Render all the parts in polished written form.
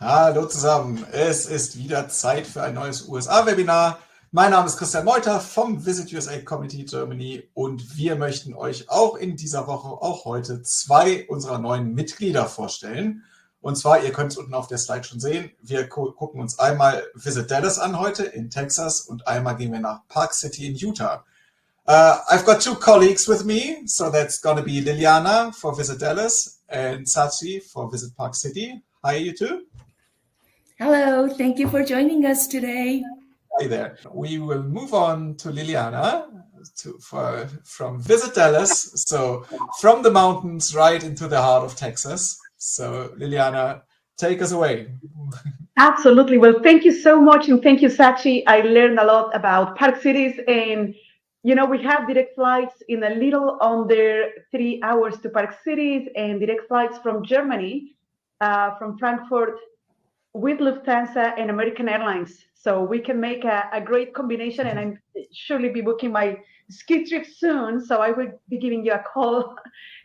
Hallo zusammen, es ist wieder Zeit für ein neues USA-Webinar. Mein Name ist Christian Meuter vom Visit USA Community Germany und wir möchten euch auch in dieser Woche, auch heute, zwei unserer neuen Mitglieder vorstellen. Und zwar, ihr könnt es unten auf der Slide schon sehen, wir gucken uns einmal Visit Dallas an heute in Texas und einmal gehen wir nach Park City in Utah. I've got two colleagues with me, so that's going to be Liliana for Visit Dallas and Sachi for Visit Park City. Hi, you two. Hello, thank you for joining us today. Hi there. We will move on to Liliana from Visit Dallas, so from the mountains right into the heart of Texas. So Liliana, take us away. Absolutely. Well, thank you so much, and thank you, Sachi. I learned a lot about park cities, and we have direct flights in a little under 3 hours to park cities, and direct flights from Germany, from Frankfurt, with Lufthansa and American Airlines. So we can make a great combination, and I'm surely be booking my ski trip soon. So I will be giving you a call,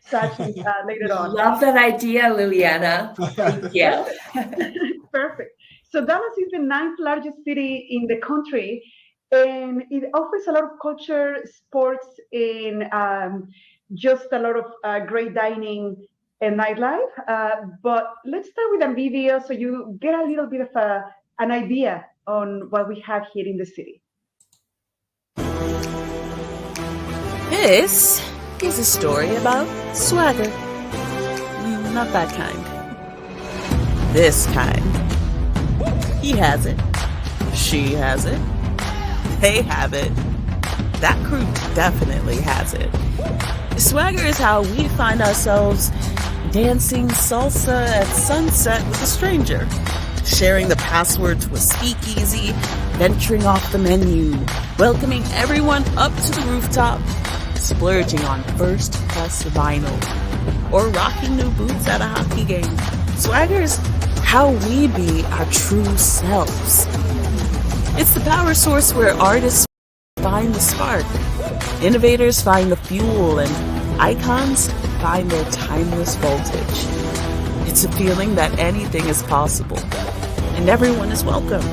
Sachi, later on. Love that idea, Liliana. Thank you. Perfect. So Dallas is the 9th largest city in the country, and it offers a lot of culture, sports, and just a lot of great dining and nightlife. But let's start with a video so you get a little bit of an idea on what we have here in the city. This is a story about swagger. Not that kind. This kind. He has it. She has it. They have it. That crew definitely has it. Swagger is how we find ourselves dancing salsa at sunset with a stranger, sharing the password to a speakeasy, venturing off the menu, welcoming everyone up to the rooftop, splurging on first-press vinyl, or rocking new boots at a hockey game. Swagger is how we be our true selves. It's the power source where artists find the spark, innovators find the fuel, and icons find their timeless voltage. It's a feeling that anything is possible, and everyone is welcome.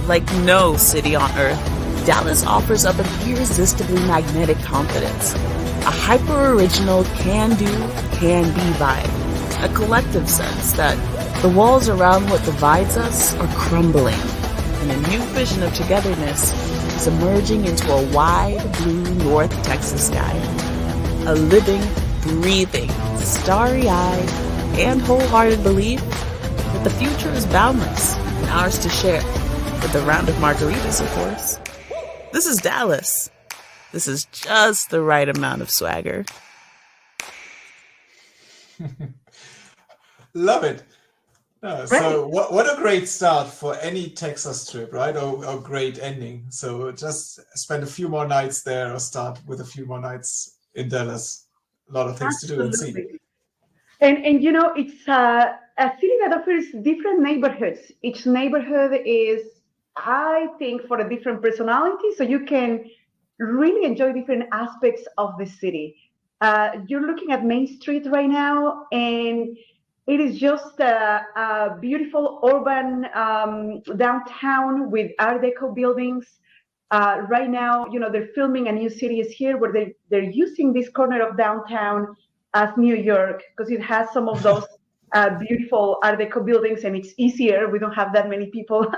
Like no city on earth, Dallas offers up an irresistibly magnetic confidence, a hyper-original can-do, can-be vibe, a collective sense that the walls around what divides us are crumbling, and a new vision of togetherness is emerging into a wide blue North Texas sky. A living, breathing, starry-eyed, and wholehearted belief that the future is boundless and ours to share, with a round of margaritas, of course. This is Dallas. This is just the right amount of swagger. Love it. So what a great start for any Texas trip, right? Or great ending. So just spend a few more nights there or start with a few more nights in Dallas. A lot of things to do and see. And it's a city that offers different neighborhoods. Each neighborhood is, I think, for a different personality. So you can really enjoy different aspects of the city. You're looking at Main Street right now, and it is just a beautiful urban downtown with Art Deco buildings. Right now, they're filming a new series here where they're using this corner of downtown as New York because it has some of those beautiful Art Deco buildings, and it's easier. We don't have that many people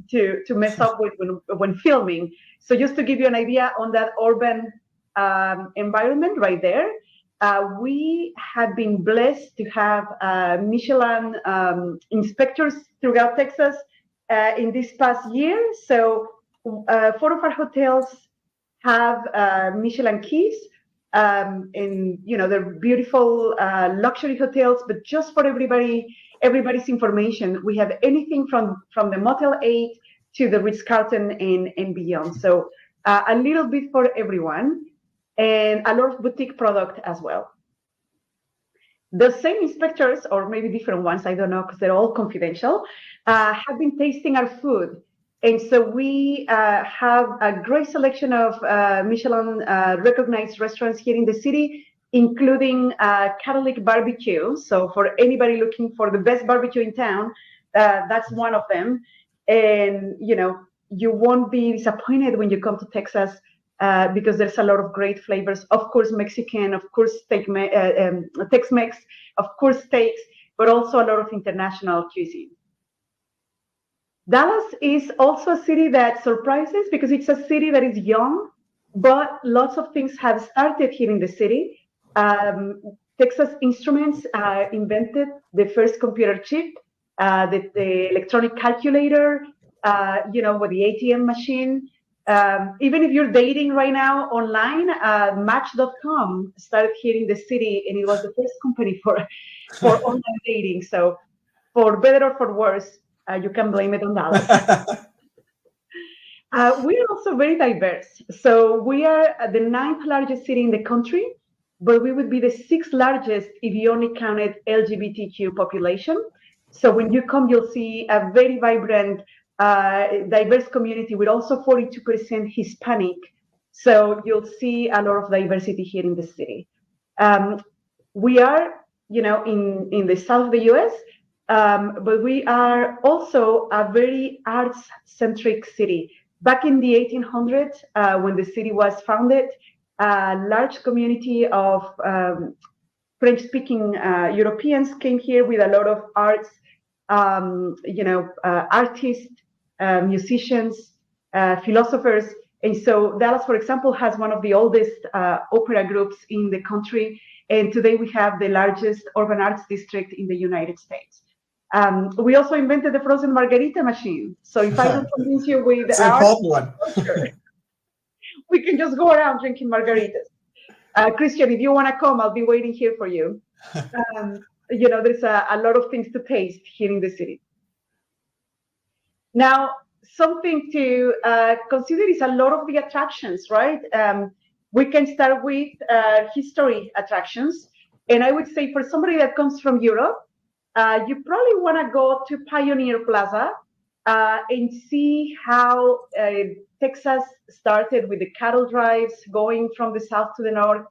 to mess up with when filming. So just to give you an idea on that urban environment right there, we have been blessed to have Michelin inspectors throughout Texas in this past year. So 4 of our hotels have Michelin keys, and they're beautiful luxury hotels. But just for everybody's information, we have anything from the Motel 8 to the Ritz-Carlton and beyond. So a little bit for everyone, and a lot of boutique product as well. The same inspectors, or maybe different ones, I don't know, because they're all confidential, have been tasting our food. And so we have a great selection of Michelin recognized restaurants here in the city, including Catholic barbecue. So for anybody looking for the best barbecue in town, That's one of them. And, you won't be disappointed when you come to Texas because there's a lot of great flavors. Of course, Mexican, of course, Tex-Mex, of course, steaks, but also a lot of international cuisine. Dallas is also a city that surprises because it's a city that is young, but lots of things have started here in the city. Texas Instruments invented the first computer chip, the electronic calculator, with the ATM machine. Even if you're dating right now online, Match.com started here in the city, and it was the first company for online dating. So, for better or for worse, you can blame it on Dallas. We are also very diverse. So we are the 9th largest city in the country, but we would be the 6th largest if you only counted LGBTQ population. So when you come, you'll see a very vibrant, diverse community with also 42% Hispanic. So you'll see a lot of diversity here in the city. We are, in the south of the U.S., but we are also a very arts-centric city. Back in the 1800s, when the city was founded, a large community of French-speaking Europeans came here with a lot of arts, artists, musicians, philosophers. And so Dallas, for example, has one of the oldest opera groups in the country. And today we have the largest urban arts district in the United States. We also invented the frozen margarita machine. So if I don't convince you with our culture, we can just go around drinking margaritas. Christian, if you want to come, I'll be waiting here for you. There's a lot of things to taste here in the city. Now, something to consider is a lot of the attractions, right? We can start with history attractions. And I would say for somebody that comes from Europe, you probably want to go to Pioneer Plaza and see how Texas started with the cattle drives going from the south to the north.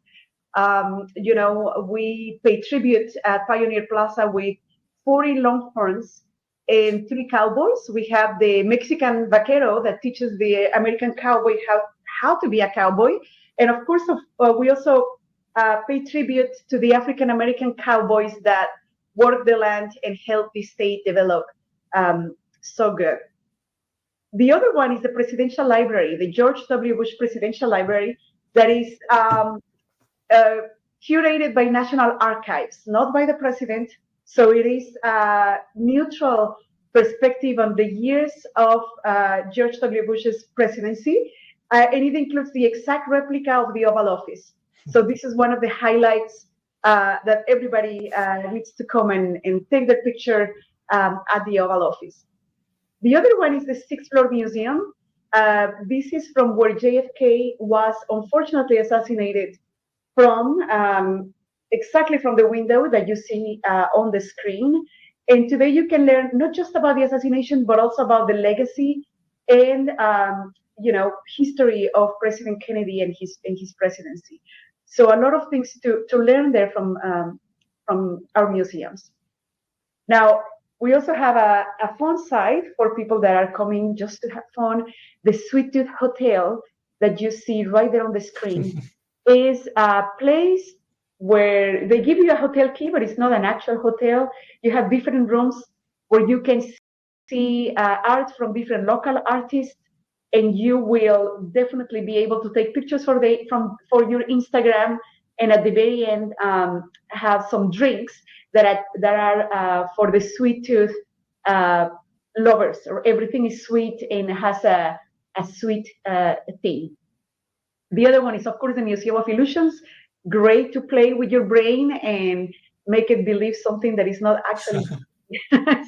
We pay tribute at Pioneer Plaza with 40 longhorns and 3 cowboys. We have the Mexican vaquero that teaches the American cowboy how to be a cowboy. And of course, we also pay tribute to the African American cowboys that work the land and help the state develop. So good. The other one is the Presidential Library, the George W. Bush Presidential Library, that is curated by National Archives, not by the president. So it is a neutral perspective on the years of George W. Bush's presidency, and it includes the exact replica of the Oval Office. So this is one of the highlights that everybody needs to come and take the picture at the Oval Office. The other one is the 6th Floor Museum. This is from where JFK was unfortunately assassinated from, exactly from the window that you see on the screen. And today you can learn not just about the assassination, but also about the legacy and history of President Kennedy and his presidency. So a lot of things to learn there from our museums. Now, we also have a fun site for people that are coming just to have fun. The Sweet Tooth Hotel that you see right there on the screen is a place where they give you a hotel key, but it's not an actual hotel. You have different rooms where you can see art from different local artists, and you will definitely be able to take pictures for your Instagram, and at the very end have some drinks that are for the sweet tooth lovers, or everything is sweet and has a sweet theme. The other one is, of course, the Museum of Illusions. Great to play with your brain and make it believe something that is not actually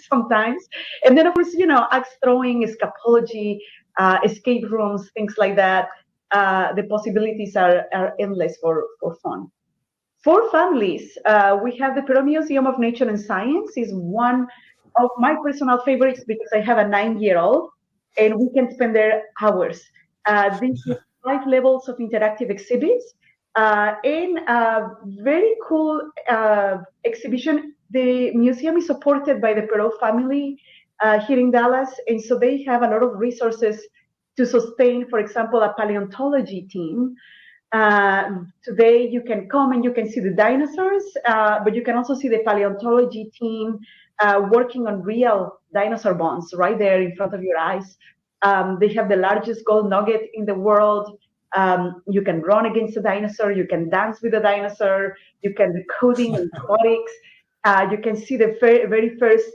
sometimes. And then, of course, axe throwing, escapology, escape rooms, things like that. The possibilities are endless for fun. For families, we have the Peru Museum of Nature and Science. Is one of my personal favorites because I have a 9-year-old and we can spend there hours. This is 5 levels of interactive exhibits and a very cool exhibition. The museum is supported by the Perot family here in Dallas. And so they have a lot of resources to sustain, for example, a paleontology team. Today you can come and you can see the dinosaurs, but you can also see the paleontology team working on real dinosaur bones right there in front of your eyes. They have the largest gold nugget in the world. You can run against a dinosaur, you can dance with a dinosaur, you can do coding and robotics. You can see the very first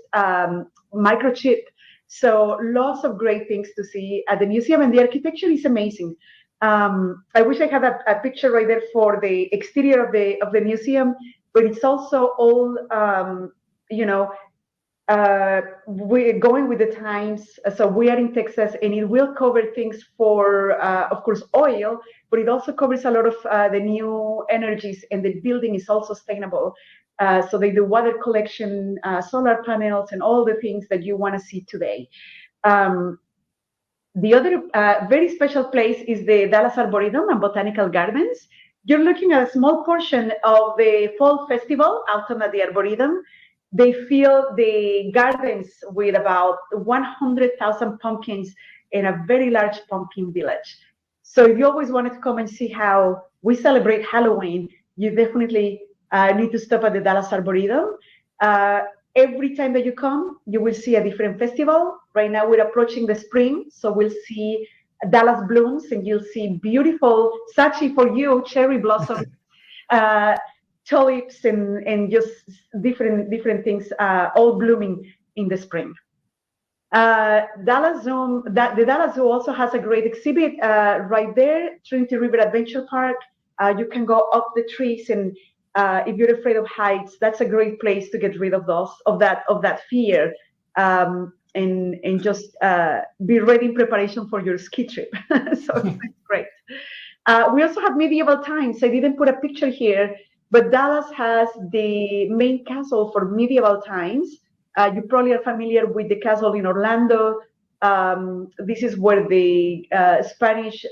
microchip. So lots of great things to see at the museum, and the architecture is amazing. I wish I had a picture right there for the exterior of the museum, but it's also all, we're going with the times. So we are in Texas, and it will cover things for, of course, oil, but it also covers a lot of the new energies, and the building is all sustainable. So they do water collection, solar panels, and all the things that you want to see today. The other very special place is the Dallas Arboretum and Botanical Gardens. You're looking at a small portion of the fall festival out at the Arboretum. They fill the gardens with about 100,000 pumpkins in a very large pumpkin village. So if you always wanted to come and see how we celebrate Halloween, you definitely need to stop at the Dallas Arboretum. Every time that you come, you will see a different festival. Right now we're approaching the spring, so we'll see Dallas blooms, and you'll see beautiful, Sachi for you, cherry blossoms, tulips, and just different things all blooming in the spring. The Dallas Zoo also has a great exhibit right there, Trinity River Adventure Park. You can go up the trees, and if you're afraid of heights, that's a great place to get rid of that fear, and just be ready in preparation for your ski trip. So it's great. We also have medieval times. I didn't put a picture here, but Dallas has the main castle for medieval times. You probably are familiar with the castle in Orlando. This is where the Spanish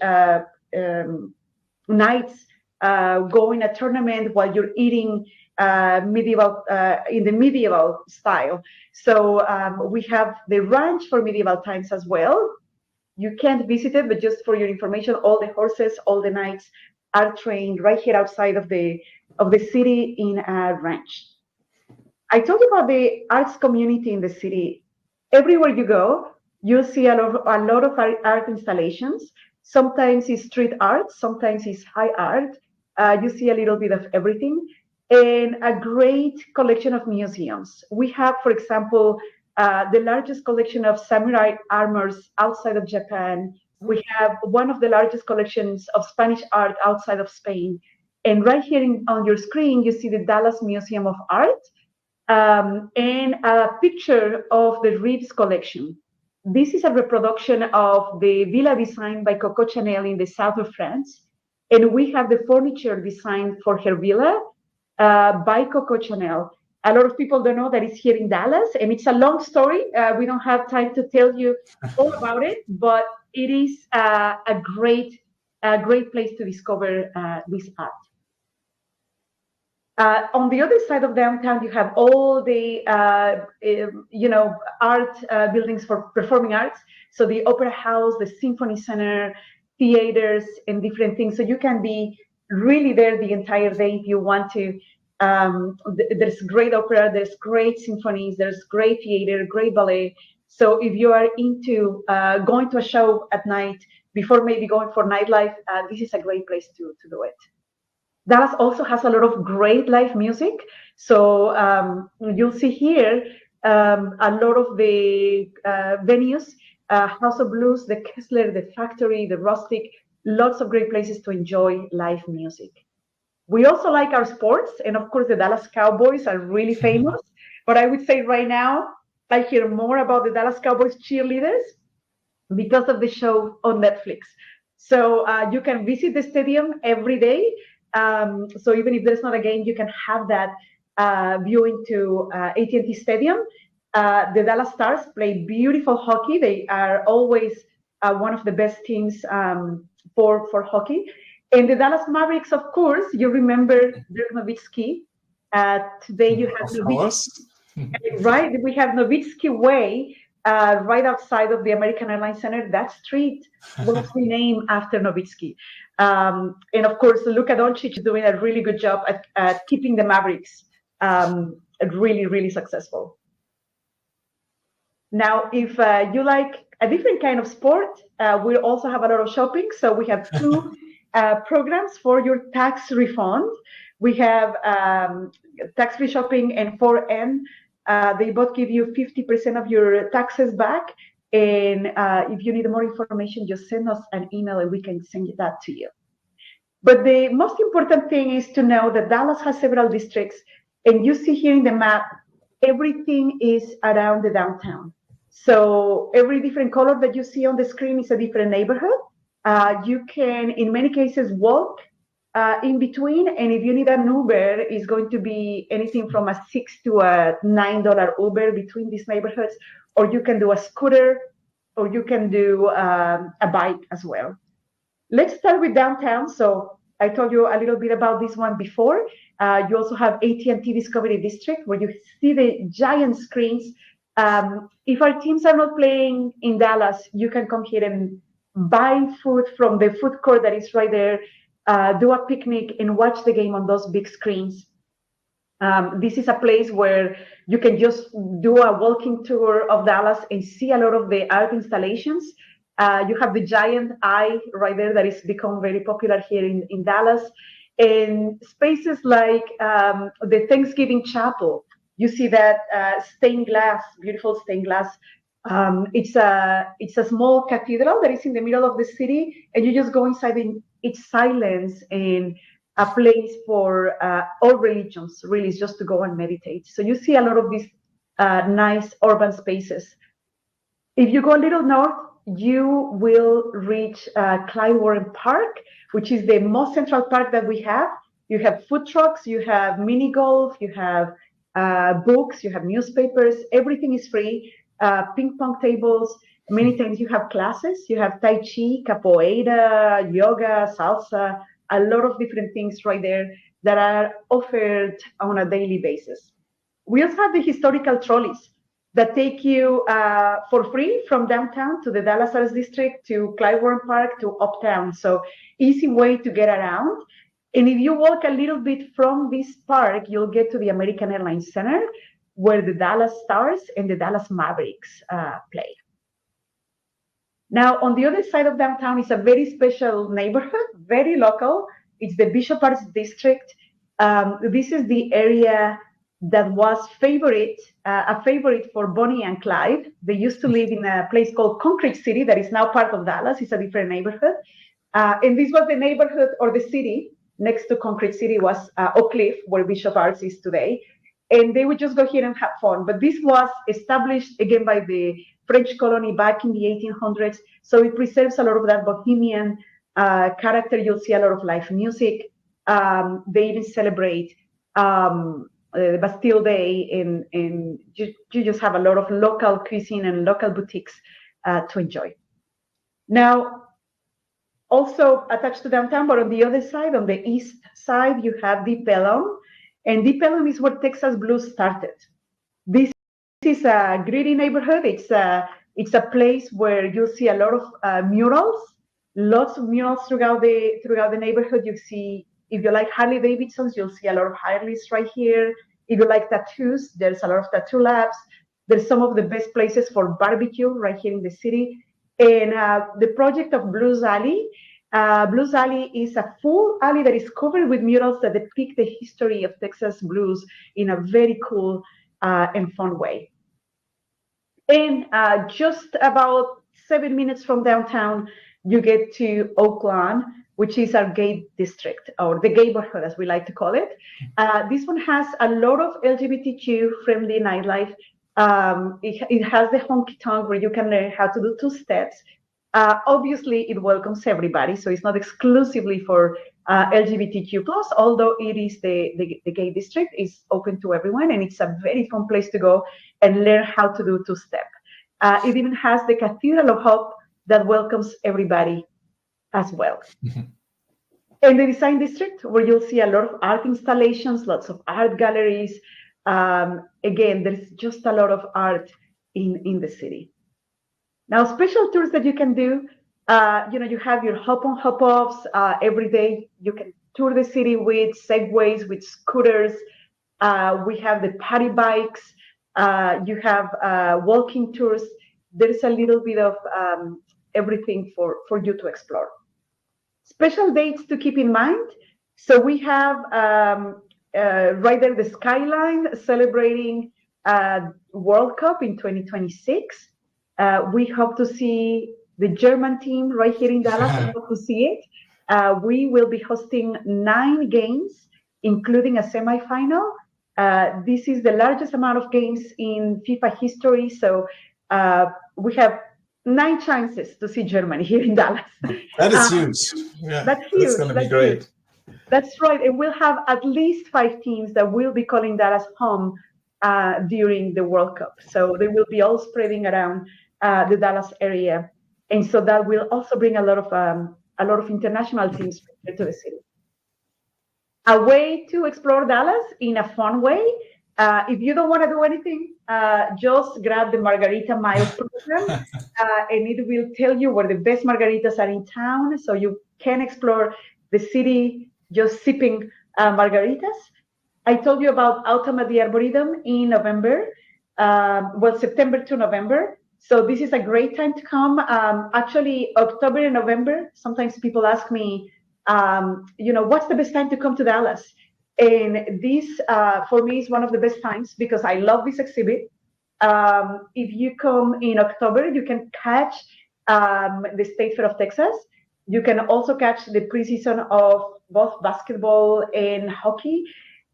knights go in a tournament while you're eating medieval in the medieval style. So we have the ranch for medieval times as well. You can't visit it, but just for your information, all the horses, all the knights are trained right here outside of the city in a ranch. I told you about the arts community in the city. Everywhere you go, you'll see a lot of art installations. Sometimes it's street art, sometimes it's high art. You see a little bit of everything, and a great collection of museums. We have, for example, the largest collection of samurai armors outside of Japan. We have one of the largest collections of Spanish art outside of Spain. And right here on your screen, you see the Dallas Museum of Art, and a picture of the Reeves collection. This is a reproduction of the villa designed by Coco Chanel in the south of France. And we have the furniture designed for her villa by Coco Chanel. A lot of people don't know that it's here in Dallas, and it's a long story. We don't have time to tell you all about it, but it is a great place to discover this art. On the other side of downtown, you have all the art buildings for performing arts. So the Opera House, the Symphony Center, theaters, and different things. So you can be really there the entire day if you want to. There's great opera, there's great symphonies, there's great theater, great ballet. So if you are into going to a show at night before maybe going for nightlife, this is a great place to do it. Dallas also has a lot of great live music. So you'll see here a lot of the venues, House of Blues, the Kessler, the Factory, the Rustic, lots of great places to enjoy live music. We also like our sports, and of course the Dallas Cowboys are really famous. But I would say right now, I hear more about the Dallas Cowboys cheerleaders because of the show on Netflix. So you can visit the stadium every day. So even if there's not a game, you can have that viewing to AT&T Stadium. The Dallas Stars play beautiful hockey. They are always one of the best teams for hockey. And the Dallas Mavericks, of course, you remember Dirk Nowitzki. Today you have Nowitzki, right? We have Nowitzki Way, right outside of the American Airlines Center. That street was renamed after Nowitzki. And of course, Luka Doncic is doing a really good job at keeping the Mavericks really, really successful. Now, if you like a different kind of sport, we also have a lot of shopping. So we have two programs for your tax refund. We have tax-free shopping and 4N. They both give you 50% of your taxes back. And if you need more information, just send us an email and we can send that to you. But the most important thing is to know that Dallas has several districts. And you see here in the map, everything is around the downtown. So every different color that you see on the screen is a different neighborhood. You can, in many cases, walk in between. And if you need an Uber, it's going to be anything from a $6 to a $9 Uber between these neighborhoods. Or you can do a scooter, or you can do a bike as well. Let's start with downtown. So I told you a little bit about this one before. You also have AT&T Discovery District, where you see the giant screens. If our teams are not playing in Dallas, you can come here and buy food from the food court that is right there, do a picnic and watch the game on those big screens. This is a place where you can just do a walking tour of Dallas and see a lot of the art installations. You have the giant eye right there that has become very popular here in Dallas. And spaces like the Thanksgiving Chapel, you see that stained glass, beautiful stained glass. It's a small cathedral that is in the middle of the city, and you just go inside and it's silence and a place for all religions, really, is just to go and meditate. So you see a lot of these nice urban spaces. If you go a little north, you will reach Clyde Warren Park, which is the most central park that we have. You have food trucks, you have mini golf, you have books, you have newspapers, everything is free. Ping pong tables, many times you have classes, you have Tai Chi, Capoeira, yoga, salsa, a lot of different things right there that are offered on a daily basis. We also have the historical trolleys that take you for free from downtown to the Dallas Arts District, to Clyde Warren Park, to Uptown. So easy way to get around. And if you walk a little bit from this park, you'll get to the American Airlines Center, where the Dallas Stars and the Dallas Mavericks play. Now, on the other side of downtown is a very special neighborhood, very local. It's the Bishop Arts District. This is the area that was a favorite for Bonnie and Clyde. They used to live in a place called Concrete City that is now part of Dallas. It's a different neighborhood. And this was the neighborhood, or the city next to Concrete City was Oak Cliff, where Bishop Arts is today. And they would just go here and have fun. But this was established, again, by the French colony back in the 1800s. So it preserves a lot of that bohemian character. You'll see a lot of live music. They even celebrate Bastille Day, and you just have a lot of local cuisine and local boutiques to enjoy. Now, also attached to downtown, but on the other side, on the east side, you have Deep Ellum. And Deep Ellum is where Texas blues started. This is a gritty neighborhood. It's a place where you'll see a lot of murals, lots of murals throughout the neighborhood. You see, if you like Harley Davidsons, you'll see a lot of Harleys right here. If you like tattoos, there's a lot of tattoo labs. There's some of the best places for barbecue right here in the city. And the project of Blues Alley. Blues Alley is a full alley that is covered with murals that depict the history of Texas blues in a very cool and fun way. And just about 7 minutes from downtown, you get to Oakland, which is our gay district, or the gayborhood, as we like to call it. This one has a lot of LGBTQ-friendly nightlife. It has the honky tonk where you can learn how to do two steps. Obviously, it welcomes everybody, so it's not exclusively for LGBTQ+, although it is the gay district. Is open to everyone, and it's a very fun place to go and learn how to do two-step. It even has the Cathedral of Hope that welcomes everybody as well. Mm-hmm. And the design district, where you'll see a lot of art installations, lots of art galleries. Again, there's just a lot of art in the city. Now, special tours that you can do, you have your hop-on, hop-offs. Every day you can tour the city with segways, with scooters. We have the party bikes. You have walking tours. There's a little bit of everything for you to explore. Special dates to keep in mind. So we have right there the skyline celebrating World Cup in 2026. We hope to see the German team right here in Dallas. I hope to see it. We will be hosting 9 games, including a semifinal. This is the largest amount of games in FIFA history. So we have 9 chances to see Germany here in Dallas. That is huge. Yeah, that's huge. That's going to be great. Huge. That's right. And we'll have at least 5 teams that will be calling Dallas home during the World Cup. So they will be all spreading around the Dallas area. And so that will also bring a lot of international teams to the city. A way to explore Dallas in a fun way. If you don't want to do anything, just grab the Margarita Miles program, and it will tell you where the best margaritas are in town, so you can explore the city just sipping margaritas. I told you about Autumn at the Arboretum in November, September to November. So this is a great time to come. Actually, October and November, sometimes people ask me, what's the best time to come to Dallas? And this, for me, is one of the best times because I love this exhibit. If you come in October, you can catch the State Fair of Texas. You can also catch the preseason of both basketball and hockey.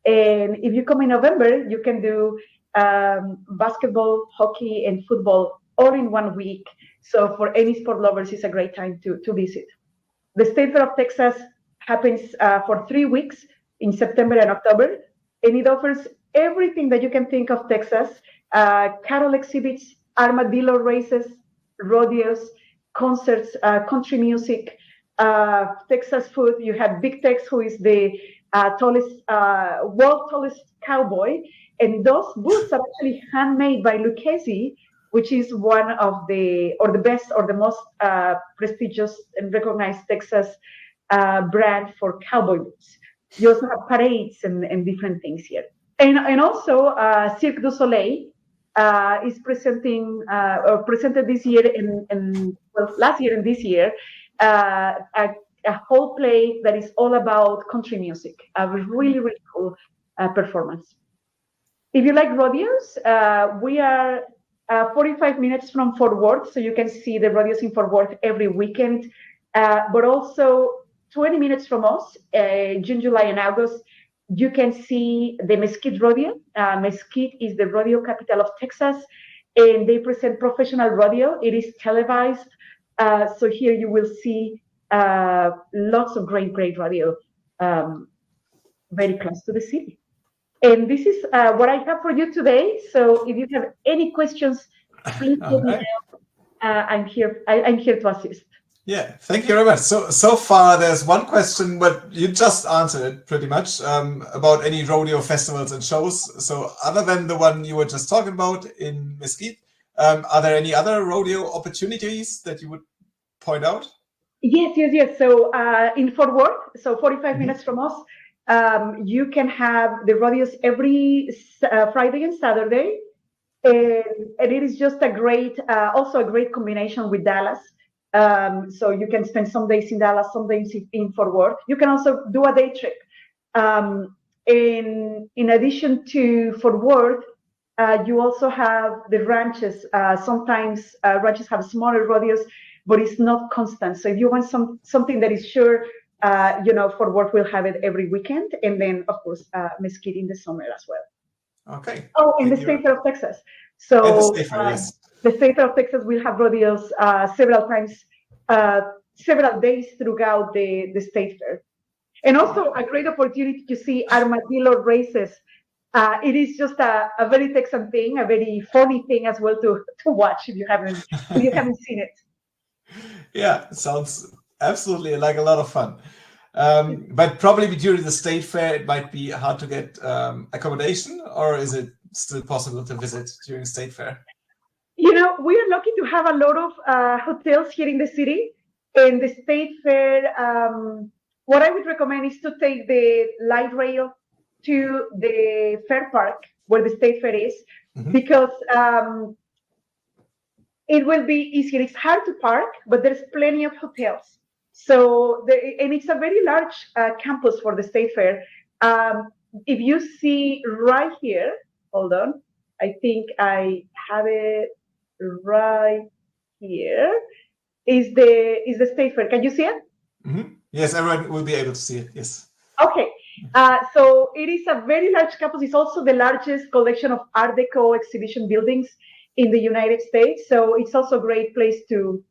And if you come in November, you can do basketball, hockey, and football all in one week. So for any sport lovers, it's a great time to visit. The State Fair of Texas happens for 3 weeks in September and October, and it offers everything that you can think of Texas: cattle exhibits, armadillo races, rodeos, concerts, country music, Texas food. You have Big Tex, who is the world tallest cowboy, and those boots are actually handmade by Lucchese, which is one of the best or the most prestigious and recognized Texas brand for cowboy boots. You also have parades and different things here. And also Cirque du Soleil is presented this year last year and this year, a whole play that is all about country music, a really, really cool performance. If you like rodeos, we are 45 minutes from Fort Worth, so you can see the rodeos in Fort Worth every weekend, but also 20 minutes from us, June, July, and August, you can see the Mesquite Rodeo. Mesquite is the rodeo capital of Texas, and they present professional rodeo. It is televised, so here you will see lots of great rodeo very close to the city. And this is what I have for you today. So if you have any questions, please let me know. I'm here to assist. Yeah, thank you very much. So far, there's one question, but you just answered it pretty much about any rodeo festivals and shows. So other than the one you were just talking about in Mesquite, are there any other rodeo opportunities that you would point out? Yes. So in Fort Worth, so 45 minutes from us, you can have the rodeos every Friday and Saturday, and it is just also a great combination with Dallas. So you can spend some days in Dallas, some days in Fort Worth. You can also do a day trip. In addition to Fort Worth, you also have the ranches. Sometimes ranches have smaller rodeos, but it's not constant. So if you want something that is sure, Fort Worth will have it every weekend, and then of course Mesquite in the summer as well. Okay. Oh, and the State Fair of Texas. So the State Fair of Texas will have rodeos several times, several days throughout the State Fair, and also a great opportunity to see armadillo races. It is just a very Texan thing, a very funny thing as well to watch if you haven't seen it. Yeah, sounds absolutely like a lot of fun. But probably during the State Fair, it might be hard to get accommodation, or is it still possible to visit during State Fair? We are lucky to have a lot of hotels here in the city. And the State Fair, what I would recommend is to take the light rail to the Fair Park, where the State Fair is, because it will be easier. It's hard to park, but there's plenty of hotels. So, and it's a very large campus for the State Fair. If you see right here, hold on, I think I have it right here, is the State Fair. Can you see it? Yes, everyone will be able to see it, yes. Okay, so it is a very large campus. It's also the largest collection of Art Deco exhibition buildings in the United States. So it's also a great place to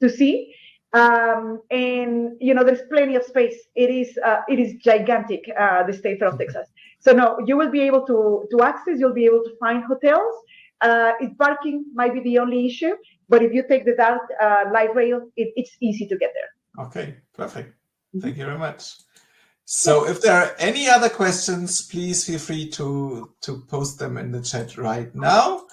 see. And there's plenty of space. It is gigantic, the State Fair of Texas. So no, you will be able to access. You'll be able to find hotels. Parking might be the only issue, but if you take the dark light rail, it's easy to get there. Okay, perfect. Thank you very much. So if there are any other questions, please feel free to post them in the chat right now.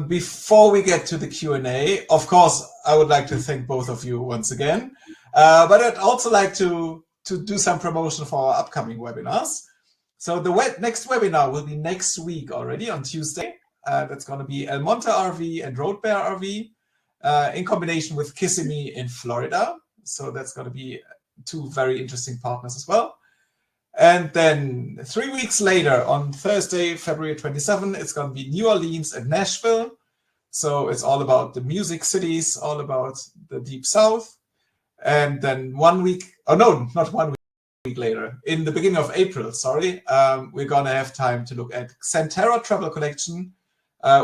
Before we get to the Q&A, of course, I would like to thank both of you once again. But I'd also like to do some promotion for our upcoming webinars. So the next webinar will be next week already on Tuesday. That's going to be El Monte RV and Road Bear RV in combination with Kissimmee in Florida. So that's going to be two very interesting partners as well. And then 3 weeks later, on Thursday, February 27, it's going to be New Orleans and Nashville. So it's all about the music cities, all about the Deep South. And then 1 week, oh no, not 1 week later, in the beginning of April, we're going to have time to look at Xanterra Travel Collection,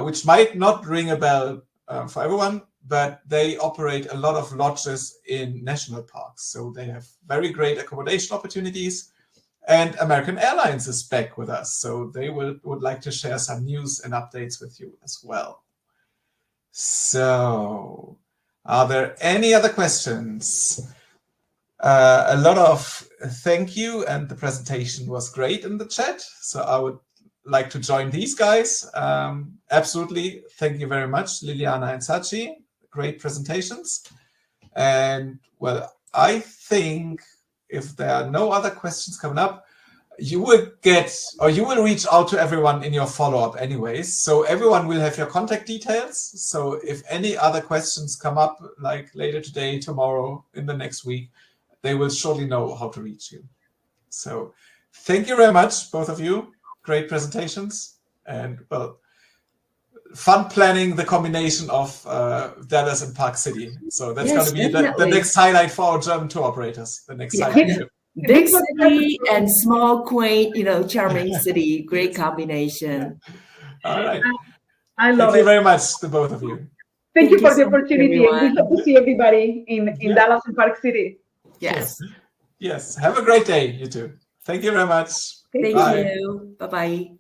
which might not ring a bell for everyone, but they operate a lot of lodges in national parks. So they have very great accommodation opportunities. And American Airlines is back with us. So they would like to share some news and updates with you as well. So are there any other questions? A lot of thank you, and the presentation was great in the chat. So I would like to join these guys. Absolutely. Thank you very much, Liliana and Sachi. Great presentations. And well, I think if there are no other questions coming up, you will reach out to everyone in your follow-up anyways. So everyone will have your contact details. So if any other questions come up, like later today, tomorrow, in the next week, they will surely know how to reach you. So thank you very much, both of you. Great presentations. And well, fun planning the combination of Dallas and Park City. So that's going to be the next highlight for our German tour operators. The next highlight. Big city and small, quaint, charming city. Great combination. All right. I love Thank you very much, the both of you. Thank you for the opportunity. We hope to see everybody in Dallas and Park City. Yes. Yes. Have a great day, you two. Thank you very much. Thank you. Bye-bye.